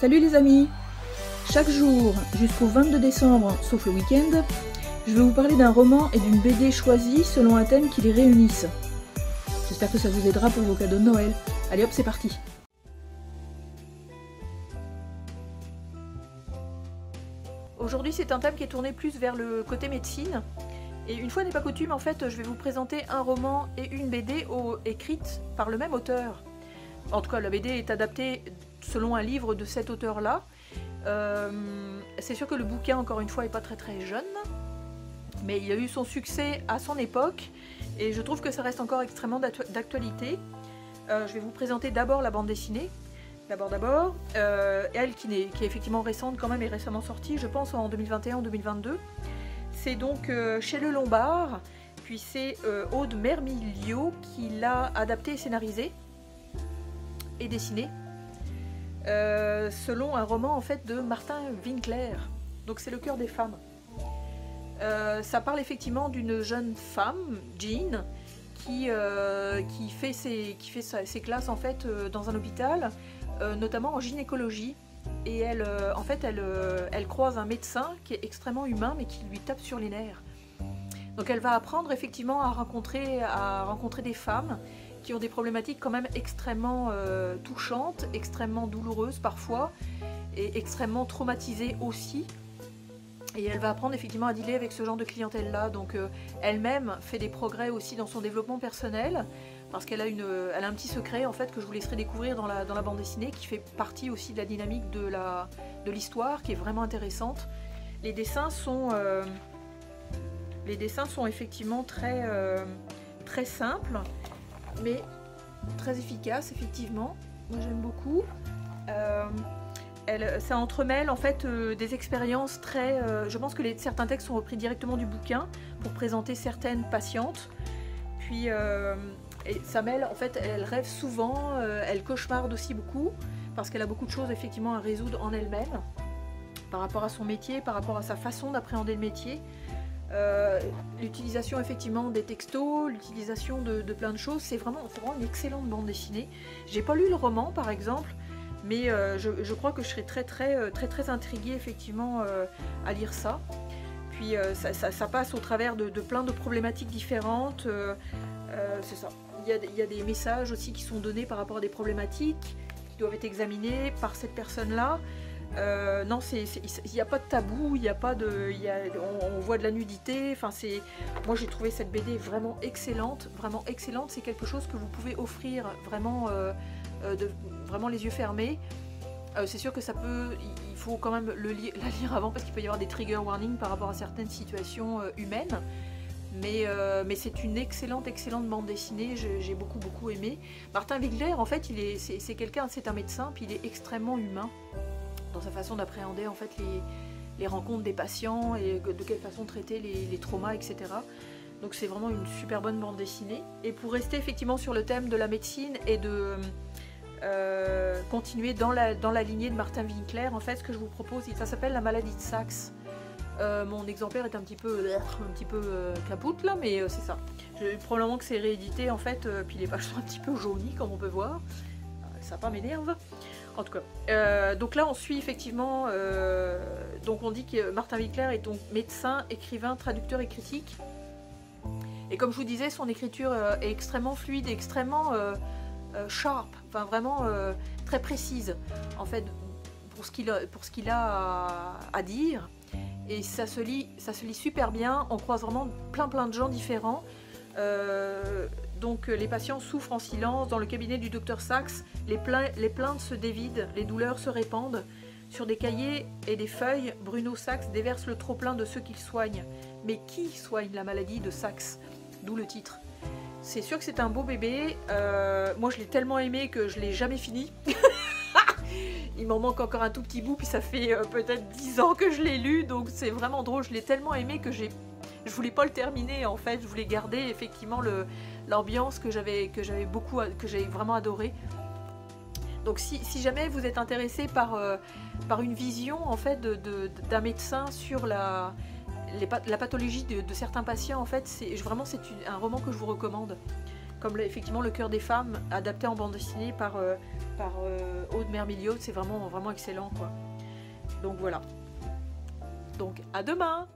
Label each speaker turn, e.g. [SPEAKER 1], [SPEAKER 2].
[SPEAKER 1] Salut les amis! Chaque jour jusqu'au 22 décembre, sauf le week-end, je vais vous parler d'un roman et d'une BD choisie selon un thème qui les réunissent. J'espère que ça vous aidera pour vos cadeaux de Noël. Allez hop, c'est parti! Aujourd'hui, c'est un thème qui est tourné plus vers le côté médecine. Et une fois n'est pas coutume, en fait, je vais vous présenter un roman et une BD écrites par le même auteur. En tout cas, la BD est adaptée selon un livre de cet auteur-là. C'est sûr que le bouquin, encore une fois, n'est pas très jeune, mais il a eu son succès à son époque, et je trouve que ça reste encore extrêmement d'actualité. Je vais vous présenter d'abord la bande dessinée. Elle qui est effectivement récente quand même, est récemment sortie, je pense en 2021 ou 2022. C'est donc chez Le Lombard, puis c'est Aude Mermilio qui l'a adapté et scénarisé et dessiné selon un roman en fait de Martin Winkler. Donc c'est Le cœur des femmes. Ça parle effectivement d'une jeune femme, Jean, qui fait ses classes en fait dans un hôpital, notamment en gynécologie. Et elle croise un médecin qui est extrêmement humain mais qui lui tape sur les nerfs. Donc elle va apprendre effectivement à rencontrer des femmes qui ont des problématiques quand même extrêmement touchantes, extrêmement douloureuses parfois, et extrêmement traumatisées aussi. Et elle va apprendre effectivement à dealer avec ce genre de clientèle-là. Donc elle-même fait des progrès aussi dans son développement personnel, parce qu'elle a un petit secret en fait que je vous laisserai découvrir dans la bande dessinée, qui fait partie aussi de la dynamique de l'histoire, qui est vraiment intéressante. Les dessins sont effectivement très simples, mais très efficaces effectivement. Moi j'aime beaucoup. Ça entremêle en fait des expériences je pense que certains textes sont repris directement du bouquin pour présenter certaines patientes. Puis et ça mêle, en fait, elle rêve souvent, elle cauchemarde aussi beaucoup, parce qu'elle a beaucoup de choses effectivement à résoudre en elle-même, par rapport à son métier, par rapport à sa façon d'appréhender le métier. L'utilisation effectivement des textos, l'utilisation de plein de choses, c'est vraiment une excellente bande dessinée. J'ai pas lu le roman par exemple, mais je crois que je serais très intriguée effectivement à lire ça. Puis ça passe au travers de plein de problématiques différentes. C'est ça. Il y a des messages aussi qui sont donnés par rapport à des problématiques qui doivent être examinées par cette personne-là. Non, il n'y a pas de tabou, on voit de la nudité. Enfin, moi j'ai trouvé cette BD vraiment excellente. C'est quelque chose que vous pouvez offrir vraiment, vraiment les yeux fermés. C'est sûr que il faut quand même la lire avant, parce qu'il peut y avoir des trigger warnings par rapport à certaines situations humaines. Mais c'est une excellente bande dessinée, j'ai beaucoup aimé. Martin Winkler, en fait, c'est un médecin, puis il est extrêmement humain dans sa façon d'appréhender en fait les rencontres des patients et de quelle façon traiter les traumas, etc. Donc c'est vraiment une super bonne bande dessinée. Et pour rester effectivement sur le thème de la médecine et de continuer dans la lignée de Martin Winkler, en fait, ce que je vous propose, ça s'appelle La maladie de Saxe. Mon exemplaire est un petit peu capoute là, mais c'est ça. Probablement que c'est réédité en fait, puis les pages sont un petit peu jaunies comme on peut voir. Ça pas m'énerve. En tout cas, donc là on suit effectivement, donc on dit que Martin Winkler est donc médecin, écrivain, traducteur et critique. Et comme je vous disais, son écriture est extrêmement fluide, extrêmement sharp, enfin vraiment très précise en fait pour ce qu'il a à dire. Et ça se lit super bien, on croise vraiment plein de gens différents. Donc les patients souffrent en silence, dans le cabinet du docteur Saxe, les plaintes se dévident, les douleurs se répandent. Sur des cahiers et des feuilles, Bruno Saxe déverse le trop-plein de ceux qu'il soigne. Mais qui soigne la maladie de Saxe? D'où le titre. C'est sûr que c'est un beau bébé, moi je l'ai tellement aimé que je ne l'ai jamais fini. Il m'en manque encore un tout petit bout, puis ça fait peut-être 10 ans que je l'ai lu, donc c'est vraiment drôle. Je l'ai tellement aimé que je voulais pas le terminer en fait. Je voulais garder effectivement l'ambiance que j'avais vraiment adoré. Donc si jamais vous êtes intéressé par une vision en fait d'un médecin sur la pathologie de certains patients, en fait, c'est un roman que je vous recommande. comme effectivement Le Cœur des femmes, adapté en bande dessinée par Aude Mermilliot, c'est vraiment, vraiment excellent, quoi. Donc voilà. Donc à demain!